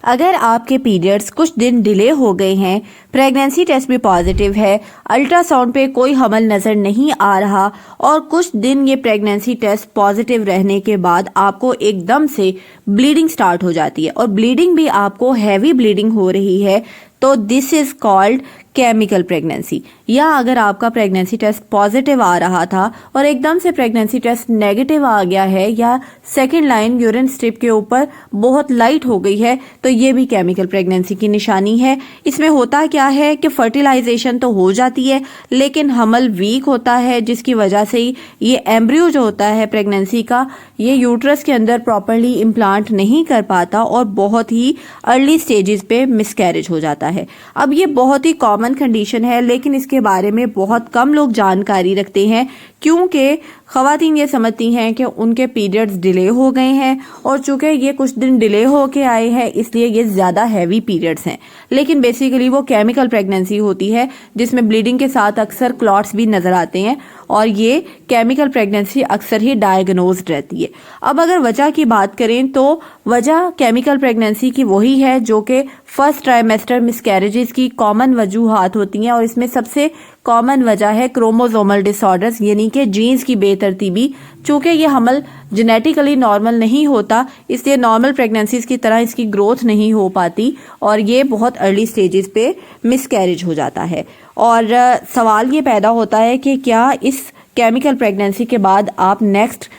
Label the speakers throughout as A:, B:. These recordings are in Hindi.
A: अगर आपके पीरियड्स कुछ दिन डिले हो गए हैं, प्रेगनेंसी टेस्ट भी पॉजिटिव है, अल्ट्रासाउंड पे कोई हमल नज़र नहीं आ रहा और कुछ दिन ये प्रेगनेंसी टेस्ट पॉजिटिव रहने के बाद आपको एकदम से ब्लीडिंग स्टार्ट हो जाती है और ब्लीडिंग भी आपको हैवी ब्लीडिंग हो रही है, तो this is called chemical pregnancy. या अगर आपका प्रेगनेंसी टेस्ट पॉजिटिव आ रहा था और एकदम से प्रेगनेंसी टेस्ट नेगेटिव आ गया है या सेकेंड लाइन यूरिन स्ट्रिप के ऊपर बहुत लाइट हो गई है, तो ये भी केमिकल प्रेगनेंसी की निशानी है। इसमें होता क्या है कि फर्टिलाइजेशन तो हो जाती है लेकिन हमल वीक होता है, जिसकी वजह से ही ये एम्ब्रियो जो होता है प्रेगनेंसी का, ये यूट्रस के अंदर प्रॉपरली इम्प्लांट नहीं कर पाता और बहुत ही अर्ली स्टेजेस पे मिसकैरेज हो जाता है। अब ये बहुत ही कॉमन कंडीशन है लेकिन इसके बारे में बहुत कम लोग जानकारी रखते हैं, क्योंकि ख़वातीन ये समझती हैं कि उनके पीरियड्स डिले हो गए हैं और चूंकि ये कुछ दिन डिले हो के आए हैं इसलिए ये ज़्यादा हैवी पीरियड्स हैं, लेकिन बेसिकली वो केमिकल प्रेगनेंसी होती है जिसमें ब्लीडिंग के साथ अक्सर क्लॉट्स भी नज़र आते हैं और ये केमिकल प्रेगनेंसी अक्सर ही डायग्नोज्ड रहती है। अब अगर वजह की बात करें तो वजह केमिकल प्रेगनेंसी की वही है जो कि फर्स्ट ट्राइमेस्टर मिसकैरेजेस की कॉमन वजूहात होती हैं और इसमें सबसे कॉमन वजह है क्रोमोसोमल डिसऑर्डर्स, यानी कि जीन्स की बेतरतीबी। चूंकि ये हमल जेनेटिकली नॉर्मल नहीं होता इसलिए नॉर्मल प्रेगनेंसीज की तरह इसकी ग्रोथ नहीं हो पाती और ये बहुत अर्ली स्टेजेस पे मिसकैरेज हो जाता है। और सवाल ये पैदा होता है कि क्या इस केमिकल प्रेगनेंसी के बाद आप नेक्स्ट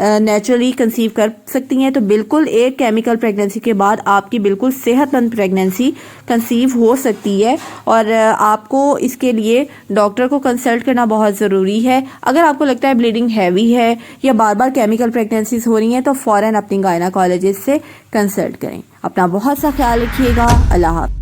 A: नेचुरली कंसीव कर सकती हैं? तो बिल्कुल, एक केमिकल प्रेगनेंसी के बाद आपकी बिल्कुल सेहतमंद प्रेगनेंसी कंसीव हो सकती है और आपको इसके लिए डॉक्टर को कंसल्ट करना बहुत ज़रूरी है। अगर आपको लगता है ब्लीडिंग हैवी है या बार बार केमिकल प्रेगनेंसीज हो रही हैं तो फ़ौरन अपनी गायनेकोलॉजिस्ट से कंसल्ट करें। अपना बहुत सा ख्याल रखिएगा। अल्लाह हाफ़िज़।